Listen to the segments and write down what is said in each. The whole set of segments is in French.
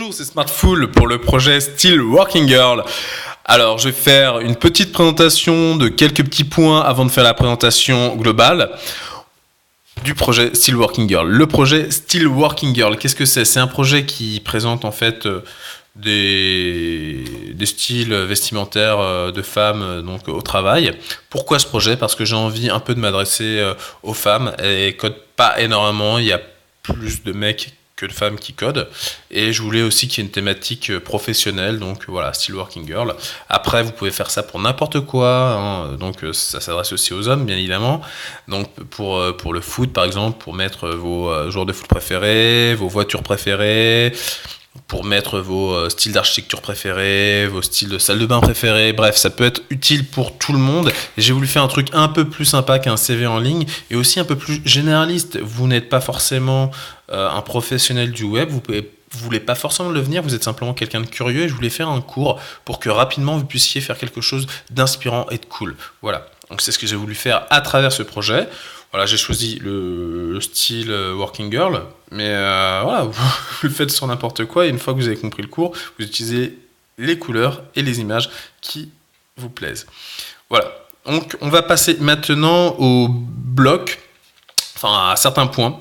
Bonjour, c'est Smartful pour le projet Still Working Girl. Alors, je vais faire une petite présentation de quelques petits points avant de faire la présentation globale du projet Still Working Girl. Le projet Still Working Girl, qu'est-ce que c'est? C'est un projet qui présente en fait des styles vestimentaires de femmes donc au travail. Pourquoi ce projet? Parce que j'ai envie un peu de m'adresser aux femmes. Elles codent pas énormément, il y a plus de mecs que de femmes qui codent, et je voulais aussi qu'il y ait une thématique professionnelle, donc voilà, Still Working Girl. Après, vous pouvez faire ça pour n'importe quoi, hein, donc ça s'adresse aussi aux hommes, bien évidemment. Donc pour le foot, par exemple, pour mettre vos joueurs de foot préférés, vos voitures préférées, pour mettre vos styles d'architecture préférés, vos styles de salle de bain préférés, bref, ça peut être utile pour tout le monde. Et j'ai voulu faire un truc un peu plus sympa qu'un CV en ligne, et aussi un peu plus généraliste. Vous n'êtes pas forcément un professionnel du web, vous voulez pas forcément le devenir, vous êtes simplement quelqu'un de curieux, et je voulais faire un cours pour que rapidement vous puissiez faire quelque chose d'inspirant et de cool. Voilà, donc c'est ce que j'ai voulu faire à travers ce projet. Voilà, j'ai choisi le style Working Girl, mais voilà, vous le faites sur n'importe quoi, et une fois que vous avez compris le cours, vous utilisez les couleurs et les images qui vous plaisent. Voilà, donc on va passer maintenant au bloc, enfin à certains points.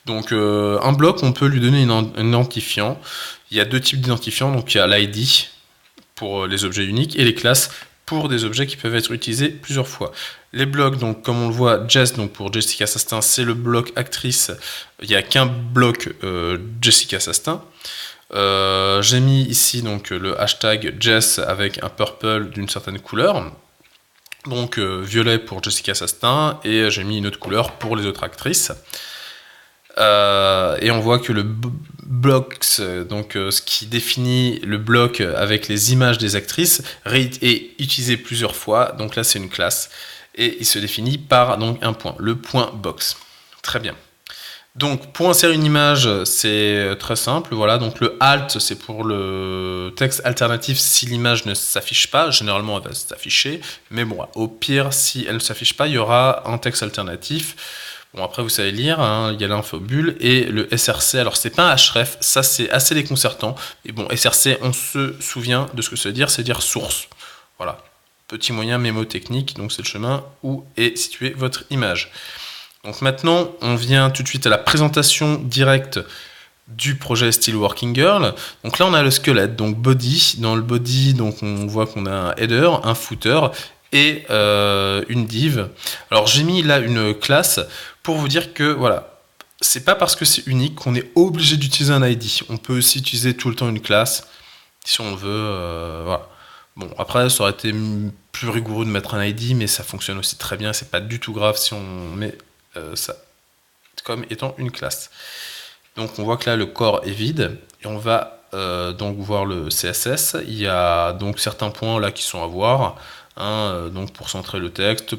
Donc un bloc, on peut lui donner un identifiant. Il y a deux types d'identifiants, donc il y a l'ID pour les objets uniques et les classes pour des objets qui peuvent être utilisés plusieurs fois. Les blocs, donc comme on le voit, Jess, donc pour Jessica Sastain, c'est le bloc actrice. Il n'y a qu'un bloc Jessica Sastain. J'ai mis ici donc le hashtag Jess avec un purple d'une certaine couleur. Donc violet pour Jessica Sastain, et j'ai mis une autre couleur pour les autres actrices. Et on voit que le bloc, donc ce qui définit le bloc avec les images des actrices, est utilisé plusieurs fois. Donc là, c'est une classe, et il se définit par donc un point, le point box. Très bien. Donc pour insérer une image, c'est très simple. Voilà, donc le alt, c'est pour le texte alternatif si l'image ne s'affiche pas. Généralement, elle va s'afficher, mais bon, au pire, si elle ne s'affiche pas, il y aura un texte alternatif. Bon, après, vous savez lire, hein, il y a l'infobulle et le SRC. Alors, c'est pas un href, ça c'est assez déconcertant. Et bon, SRC, on se souvient de ce que ça veut dire, c'est dire source. Voilà, petit moyen mémotechnique, donc c'est le chemin où est située votre image. Donc maintenant, on vient tout de suite à la présentation directe du projet Still Working Girl. Donc là, on a le squelette, donc body. Dans le body, donc on voit qu'on a un header, un footer et une div. Alors j'ai mis là une classe pour vous dire que voilà, c'est pas parce que c'est unique qu'on est obligé d'utiliser un ID. On peut aussi utiliser tout le temps une classe si on veut. Voilà. Bon, après, ça aurait été plus rigoureux de mettre un ID, mais ça fonctionne aussi très bien. C'est pas du tout grave si on met ça comme étant une classe. Donc on voit que là le corps est vide, et on va donc voir le CSS. Il y a donc certains points là qui sont à voir, hein, donc pour centrer le texte,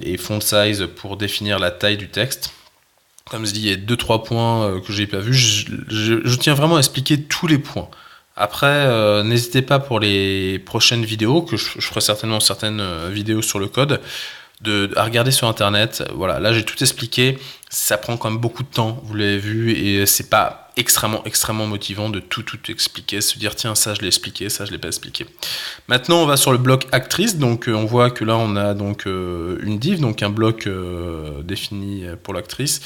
et font size pour définir la taille du texte. Comme je dis, il y a 2-3 points que j'ai pas vu. Je tiens vraiment à expliquer tous les points. Après, n'hésitez pas pour les prochaines vidéos, que je ferai certainement certaines vidéos sur le code, à regarder sur internet. Voilà, là j'ai tout expliqué. Ça prend quand même beaucoup de temps, vous l'avez vu, et c'est pas extrêmement motivant de tout expliquer, se dire tiens, ça je l'ai expliqué, ça je l'ai pas expliqué. Maintenant on va sur le bloc actrice. Donc on voit que là on a donc une div, donc un bloc défini pour l'actrice,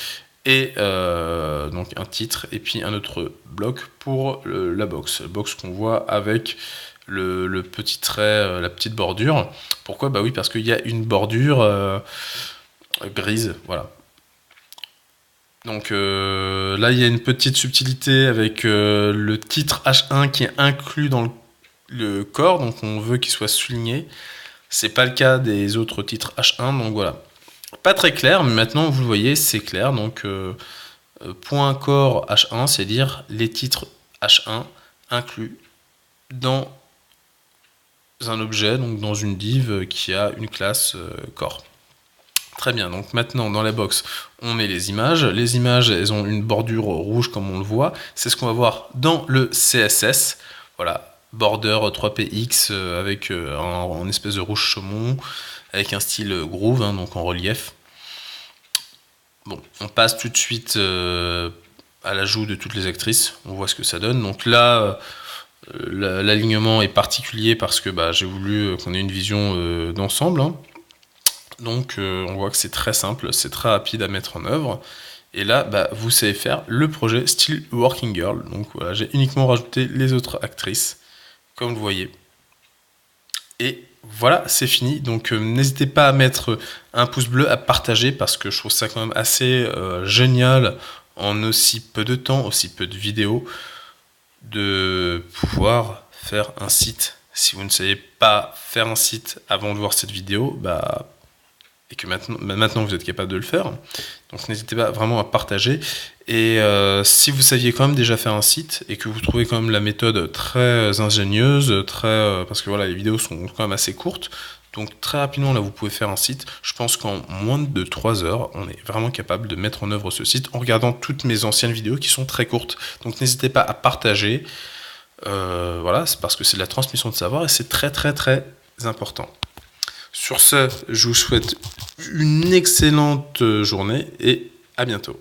et donc un titre, et puis un autre bloc pour la box qu'on voit avec le petit trait, la petite bordure. Pourquoi? Bah oui, parce qu'il y a une bordure grise, voilà. Donc là, il y a une petite subtilité avec le titre H1 qui est inclus dans le corps, donc on veut qu'il soit souligné. C'est pas le cas des autres titres H1, donc voilà. Pas très clair, mais maintenant vous le voyez, c'est clair. Donc point corps H1, c'est dire les titres H1 inclus dans un objet, donc dans une div qui a une classe corps. Très bien, donc maintenant dans la box, on met les images. Les images, elles ont une bordure rouge comme on le voit. C'est ce qu'on va voir dans le CSS. Voilà, border 3px avec en espèce de rouge saumon, avec un style groove, hein, donc en relief. Bon, on passe tout de suite à l'ajout de toutes les actrices. On voit ce que ça donne. Donc là, l'alignement est particulier parce que j'ai voulu qu'on ait une vision d'ensemble. Hein. Donc on voit que c'est très simple, c'est très rapide à mettre en œuvre. Et là, vous savez faire le projet style Working Girl. Donc voilà, j'ai uniquement rajouté les autres actrices, comme vous voyez. Et voilà, c'est fini. Donc n'hésitez pas à mettre un pouce bleu, à partager, parce que je trouve ça quand même assez génial, en aussi peu de temps, aussi peu de vidéos, de pouvoir faire un site. Si vous ne savez pas faire un site avant de voir cette vidéo, et que maintenant vous êtes capable de le faire, donc n'hésitez pas vraiment à partager. Et si vous saviez quand même déjà faire un site et que vous trouvez quand même la méthode très ingénieuse, parce que voilà, les vidéos sont quand même assez courtes, donc très rapidement là vous pouvez faire un site. Je pense qu'en moins de 3 heures, on est vraiment capable de mettre en œuvre ce site en regardant toutes mes anciennes vidéos qui sont très courtes. Donc n'hésitez pas à partager. Voilà, c'est parce que c'est de la transmission de savoir et c'est très très très important. Sur ce, je vous souhaite une excellente journée et à bientôt.